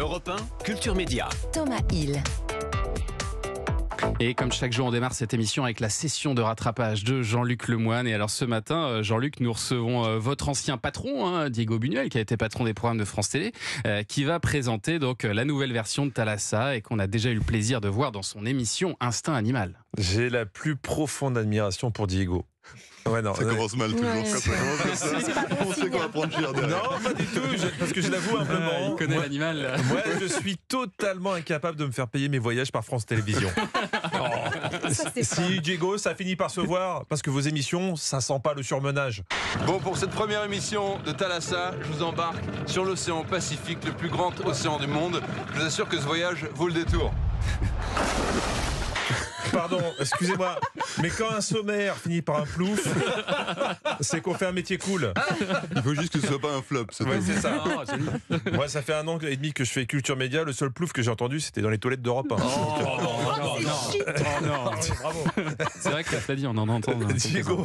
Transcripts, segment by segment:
Europe 1, Culture Média. Thomas Hill. Et comme chaque jour, on démarre cette émission avec la session de rattrapage de Jean-Luc Lemoine. Et alors ce matin, Jean-Luc, nous recevons votre ancien patron, Diego Buñuel, qui a été patron des programmes de France Télé, qui va présenter donc la nouvelle version de Thalassa et qu'on a déjà eu le plaisir de voir dans son émission Instinct Animal. J'ai la plus profonde admiration pour Diego. Ouais, non, ça commence mal toujours. Ouais, Quand ça commence comme ça, on sait qu'on va prendre cher derrière. Non, pas du tout, parce que je l'avoue humblement. Il connaît l'animal. Moi, je suis totalement incapable de me faire payer mes voyages par France Télévisions. Si Diego, ça finit par se voir, parce que vos émissions, ça sent pas le surmenage. Bon, pour cette première émission de Thalassa, je vous embarque sur l'océan Pacifique, le plus grand océan du monde. Je vous assure que ce voyage vaut le détour. Pardon, excusez-moi, mais quand un sommaire finit par un plouf, c'est qu'on fait un métier cool. Il faut juste que ce soit pas un flop. Ouais, c'est ça. Moi, ça fait 1 an et demi que je fais Culture Média. Le seul plouf que j'ai entendu, c'était dans les toilettes d'Europe 1. Non. Bravo. C'est vrai que tu l'as dit, on en entend. Diego,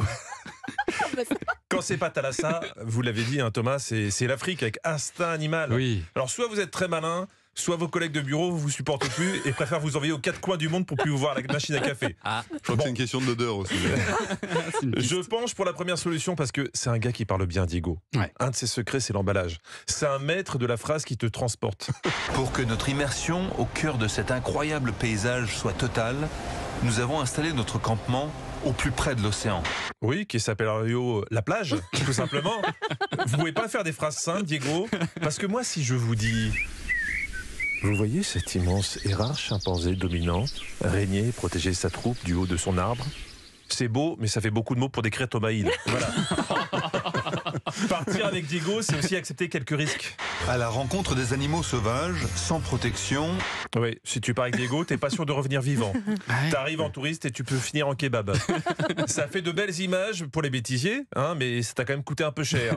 quand c'est pas Thalassa, vous l'avez dit, hein, Thomas, c'est l'Afrique avec Instinct Animal. Oui. Alors, soit vous êtes très malin, soit vos collègues de bureau vous supportent plus et préfèrent vous envoyer aux 4 coins du monde pour plus vous voir à la machine à café. Je crois que c'est une question d'odeur aussi. Je penche pour la première solution parce que c'est un gars qui parle bien, Diego. Ouais. Un de ses secrets, c'est l'emballage. C'est un maître de la phrase qui te transporte. Pour que notre immersion au cœur de cet incroyable paysage soit totale, nous avons installé notre campement au plus près de l'océan. Oui, qui s'appelle la plage, tout simplement. Vous pouvez pas faire des phrases simples, Diego, parce que moi, si je vous dis... Vous voyez cet immense et rare chimpanzé dominant, régner et protéger sa troupe du haut de son arbre? C'est beau, mais ça fait beaucoup de mots pour décrire Thomas Hill. Voilà. Partir avec Diego, c'est aussi accepter quelques risques. À la rencontre des animaux sauvages, sans protection. Oui, si tu pars avec Diego, t'es pas sûr de revenir vivant. T'arrives en touriste et tu peux finir en kebab. Ça fait de belles images pour les bêtisiers, hein, mais ça t'a quand même coûté un peu cher.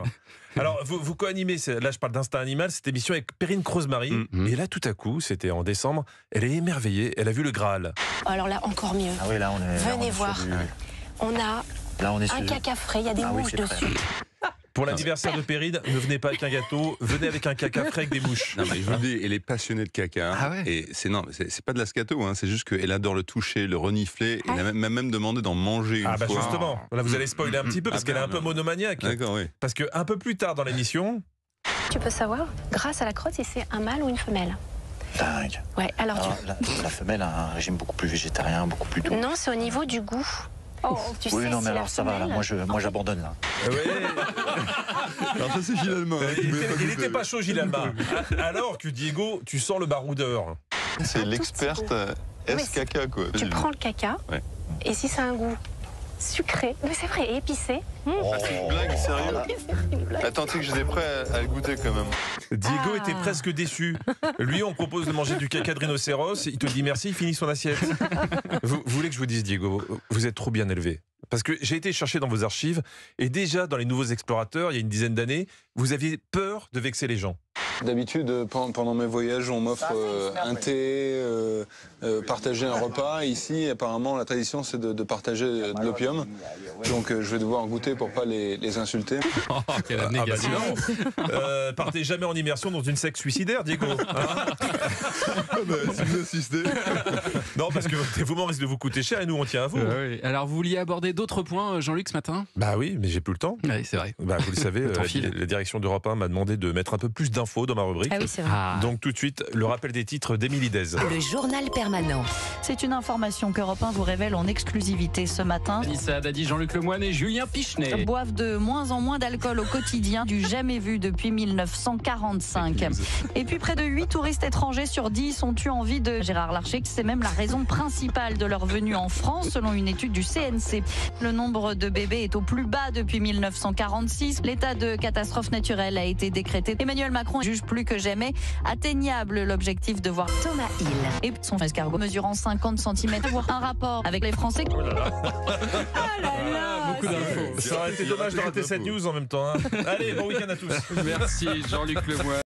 Alors, vous co-animez, là je parle d'Instinct Animal, cette émission avec Perrine Croze-Marie. Et là, tout à coup, c'était en décembre, elle est émerveillée, elle a vu le Graal. Alors là, encore mieux. Ah oui, là, Venez voir. On a un caca frais, il y a des mouches dessus. Pour l'anniversaire de Perrine, ne venez pas avec un gâteau, venez avec un caca frais avec des mouches. Non, mais je vous le dis, elle est passionnée de caca. Ah ouais. Et c'est pas de la scato, hein, c'est juste qu'elle adore le toucher, le renifler. Elle a même demandé d'en manger une fois. Justement, là vous allez spoiler un petit peu parce qu'elle est un peu monomaniaque. D'accord, oui. Parce que un peu plus tard dans l'émission, Tu peux savoir, grâce à la crotte, si c'est un mâle ou une femelle. Dingue. Ouais, alors La femelle a un régime beaucoup plus végétarien, beaucoup plus doux. Non, c'est au niveau du goût. Tu Oui, sais, non, mais si alors la ça va, là, femelle- moi j'abandonne là. Alors ça, c'est Gilles Allemand. il n'était pas chaud, Gilles Alma. Alors que Diego, tu sens le baroudeur. C'est l'experte S-caca, quoi. Tu prends le caca, Ouais. et si c'est un goût sucré, mais c'est vrai, épicé. C'est une blague, sérieux? Attends, tu sais que j'étais prêt à le goûter quand même. Diego était presque déçu. Lui, on propose de manger du caca de rhinocéros, il te dit merci, il finit son assiette. Vous voulez que je vous dise, Diego, vous êtes trop bien élevé. Parce que j'ai été chercher dans vos archives, et déjà dans les Nouveaux Explorateurs, il y a une dizaine d'années, vous aviez peur de vexer les gens. D'habitude, pendant mes voyages, on m'offre un thé, partager un repas. Ici, apparemment, la tradition, c'est de partager de l'opium. Donc, je vais devoir goûter pour pas les insulter. Oh, quelle abnégation. Partez jamais en immersion dans une secte suicidaire, Diego. Si vous assistez. Non, parce que votre dévouement risque de vous coûter cher et nous, on tient à vous. Oui. Alors, vous vouliez aborder d'autres points, Jean-Luc, ce matin? Bah oui, mais j'ai plus le temps. Oui, c'est vrai. Bah, vous le savez, Temps file. la direction d'Europe 1 m'a demandé de mettre un peu plus d'infos dans ma rubrique. Ah oui, c'est vrai. Donc tout de suite, le rappel des titres d'Émilie Dez. Le journal permanent. C'est une information qu'Europe 1 vous révèle en exclusivité ce matin. Anissa Haddadi, Jean-Luc Lemoine et Julien Pichenet. Boivent de moins en moins d'alcool au quotidien, du jamais vu depuis 1945. Et puis près de 8 touristes étrangers sur 10 ont eu envie de Gérard Larcher. C'est même la raison principale de leur venue en France, selon une étude du CNC. Le nombre de bébés est au plus bas depuis 1946. L'état de catastrophe naturelle a été décrété. Emmanuel Macron juge plus que jamais atteignable l'objectif de voir Thomas Hill. et son escargot mesurant 50 cm avoir un rapport avec les Français. Beaucoup d'infos. Ça aurait été dommage de rater cette news en même temps. Allez, bon week-end à tous. Merci Jean-Luc Lemoine.